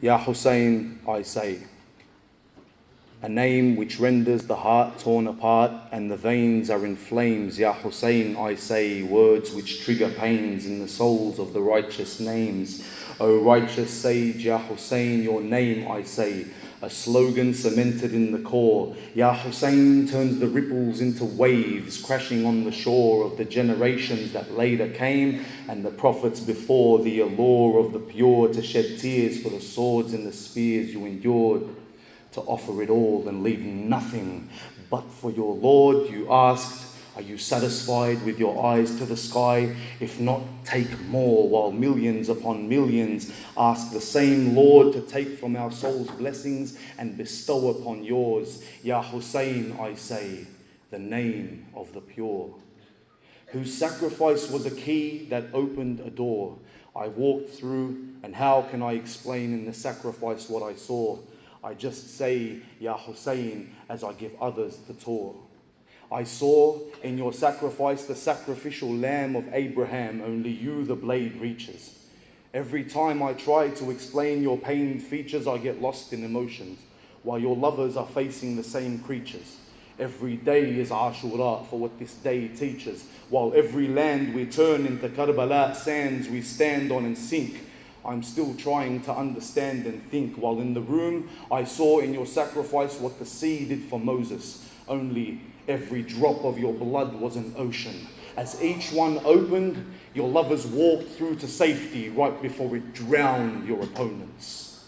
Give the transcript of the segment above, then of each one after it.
Ya Hussain, I say, a name which renders the heart torn apart and the veins are in flames. Ya Hussain, I say, words which trigger pains in the souls of the righteous names. O righteous sage, Ya Hussain, your name I say, a slogan cemented in the core. Ya Hussain turns the ripples into waves crashing on the shore of the generations that later came and the prophets before, the allure of the pure to shed tears for the swords and the spears you endured, to offer it all and leave nothing but for your Lord. You asked, are you satisfied with your eyes to the sky? If not, take more, while millions upon millions ask the same Lord to take from our souls blessings and bestow upon yours. Ya Hussain, I say, the name of the pure, whose sacrifice was a key that opened a door I walked through, and how can I explain in the sacrifice what I saw? I just say, Ya Hussain, as I give others the tour. I saw in your sacrifice the sacrificial lamb of Abraham, only you the blade reaches. Every time I try to explain your pained features, I get lost in emotions, while your lovers are facing the same creatures. Every day is Ashura for what this day teaches, while every land we turn into Karbala sands we stand on and sink. I'm still trying to understand and think, while in the room I saw in your sacrifice what the sea did for Moses. Only every drop of your blood was an ocean. As each one opened, your lovers walked through to safety right before it drowned your opponents.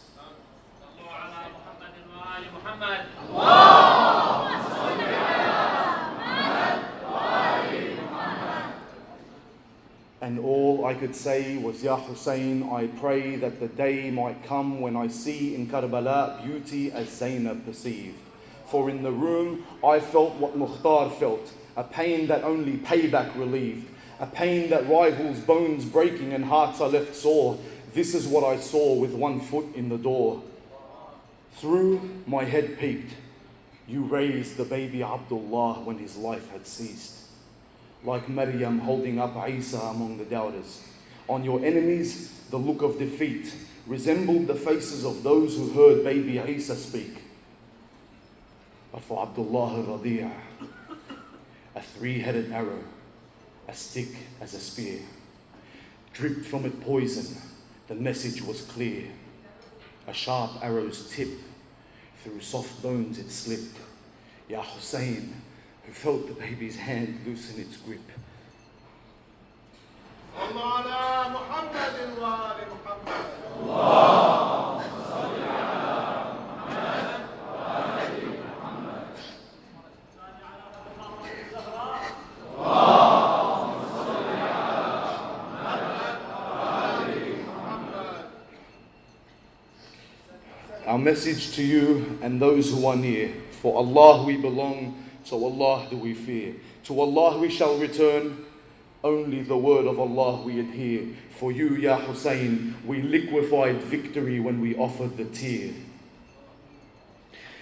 And all I could say was, Ya Hussain, I pray that the day might come when I see in Karbala beauty as Zainab perceived. For in the room I felt what Mukhtar felt, a pain that only payback relieved, a pain that rivals bones breaking and hearts are left sore. This is what I saw with one foot in the door. Through my head peeped, you raised the baby Abdullah when his life had ceased. Like Maryam holding up Isa among the doubters. On your enemies, the look of defeat resembled the faces of those who heard baby Isa speak. But for Abdullah al-Radi', a three-headed arrow, a stick as a spear, dripped from it poison, the message was clear. A sharp arrow's tip, through soft bones it slipped. Ya Hussain, who felt the baby's hand loosen its grip. Our message to you and those who are near, for Allah we belong, to Allah do we fear. To Allah we shall return, only the word of Allah we adhere. For you, Ya Hussain, we liquefied victory when we offered the tear.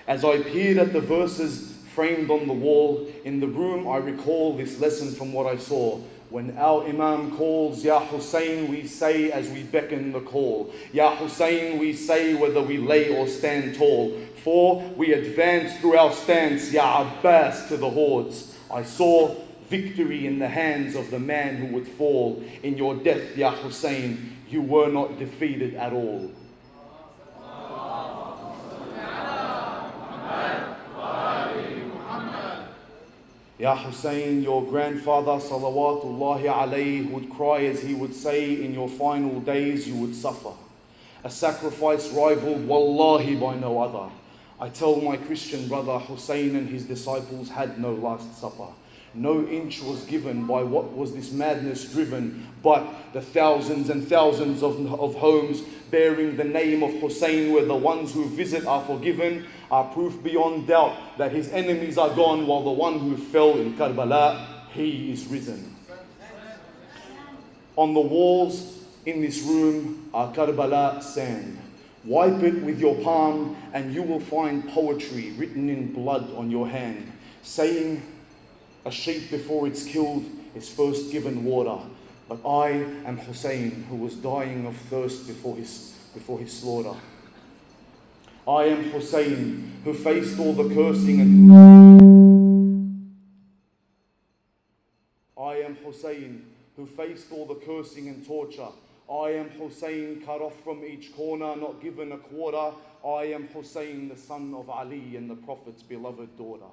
As I peered at the verses framed on the wall, in the room I recall this lesson from what I saw. When our Imam calls, Ya Hussain, we say as we beckon the call. Ya Hussain, we say whether we lay or stand tall. For we advance through our stance, Ya Abbas, to the hordes. I saw victory in the hands of the man who would fall. In your death, Ya Hussain, you were not defeated at all. Ya Hussain, your grandfather, salawatullahi alayhi, would cry as he would say, in your final days you would suffer. A sacrifice rivaled wallahi by no other. I tell my Christian brother, Hussain and his disciples had no last supper. No inch was given by what was this madness driven, but the thousands and thousands of homes bearing the name of Hussain, where the ones who visit are forgiven, are proof beyond doubt that his enemies are gone, while the one who fell in Karbala, he is risen. On the walls in this room are Karbala sand. Wipe it with your palm and you will find poetry written in blood on your hand, saying, a sheep before it's killed is first given water, but I am Hussain, who was dying of thirst before his slaughter. I am Hussain, who faced all the cursing and I am Hussain, who faced all the cursing and torture. I am Hussain, cut off from each corner, not given a quarter. I am Hussain, the son of Ali and the Prophet's beloved daughter.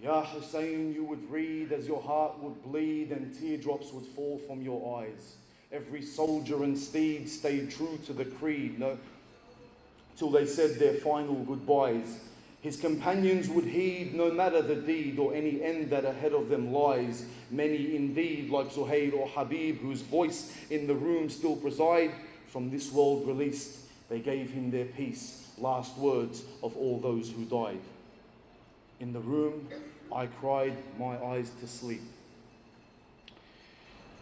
Ya Hussain, you would read as your heart would bleed and teardrops would fall from your eyes. Every soldier and steed stayed true to the creed, till they said their final goodbyes. His companions would heed no matter the deed or any end that ahead of them lies. Many indeed, like Zuhair or Habib, whose voice in the room still preside, from this world released, they gave him their peace, last words of all those who died. In the room, I cried my eyes to sleep.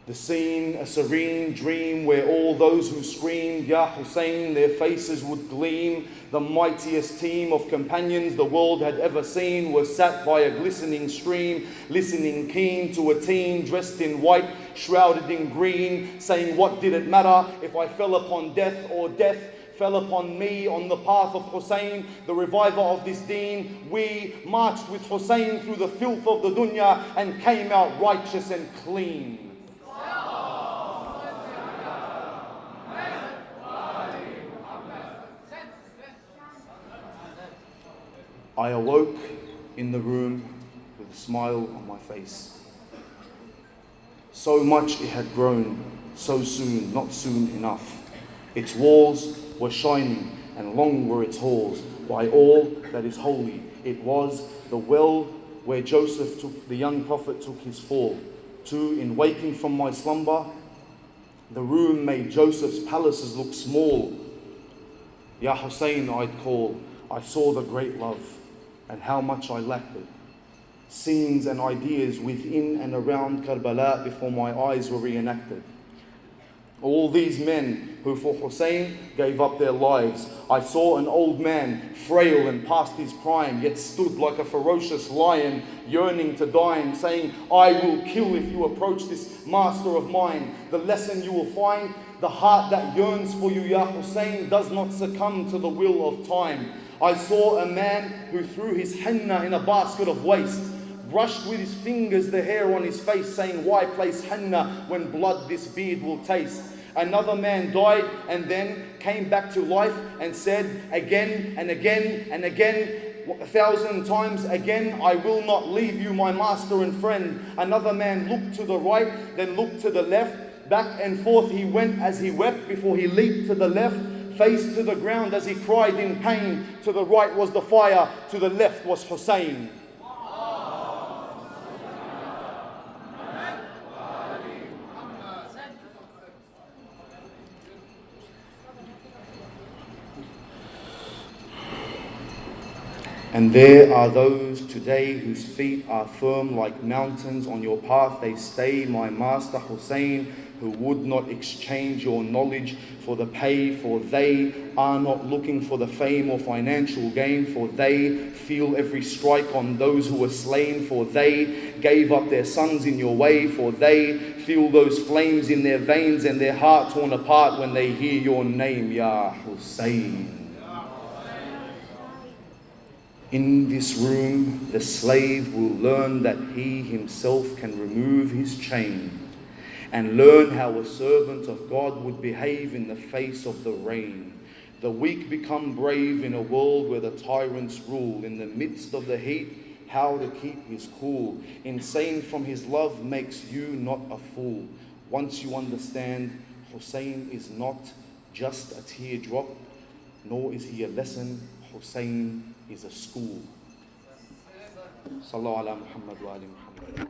The scene, a serene dream where all those who screamed, Ya Hussain, their faces would gleam. The mightiest team of companions the world had ever seen were sat by a glistening stream, listening keen to a teen dressed in white, shrouded in green, saying, what did it matter if I fell upon death or death fell upon me on the path of Hussain, the reviver of this deen? We marched with Hussain through the filth of the dunya and came out righteous and clean. I awoke in the room with a smile on my face. So much it had grown, so soon, not soon enough. Its walls were shining, and long were its halls. By all that is holy, it was the well where Joseph the young prophet took his fall. Too, in waking from my slumber, the room made Joseph's palaces look small. Ya Hussain, I'd call. I saw the great love, and how much I lacked it. Scenes and ideas within and around Karbala before my eyes were reenacted. All these men who for Hussain gave up their lives. I saw an old man, frail and past his prime, yet stood like a ferocious lion, yearning to dine, saying, I will kill if you approach this master of mine. The lesson you will find, the heart that yearns for you, Ya Hussain, does not succumb to the will of time. I saw a man who threw his henna in a basket of waste, brushed with his fingers the hair on his face, saying, why place henna when blood this beard will taste? Another man died and then came back to life and said again and again and again, 1,000 times again, I will not leave you, my master and friend. Another man looked to the right, then looked to the left. Back and forth he went as he wept before he leaped to the left, face to the ground as he cried in pain. To the right was the fire, to the left was Hussain. And there are those today whose feet are firm like mountains. On your path they stay, my master Hussain, who would not exchange your knowledge for the pay, for they are not looking for the fame or financial gain, for they feel every strike on those who were slain, for they gave up their sons in your way, for they feel those flames in their veins and their heart torn apart when they hear your name, Ya Hussain. In this room, the slave will learn that he himself can remove his chain and learn how a servant of God would behave in the face of the rain. The weak become brave in a world where the tyrants rule. In the midst of the heat, how to keep his cool. Insane from his love makes you not a fool. Once you understand, Hussain is not just a teardrop, nor is he a lesson. Hussain is a school. Sallallahu ala Muhammad wa ali Muhammad.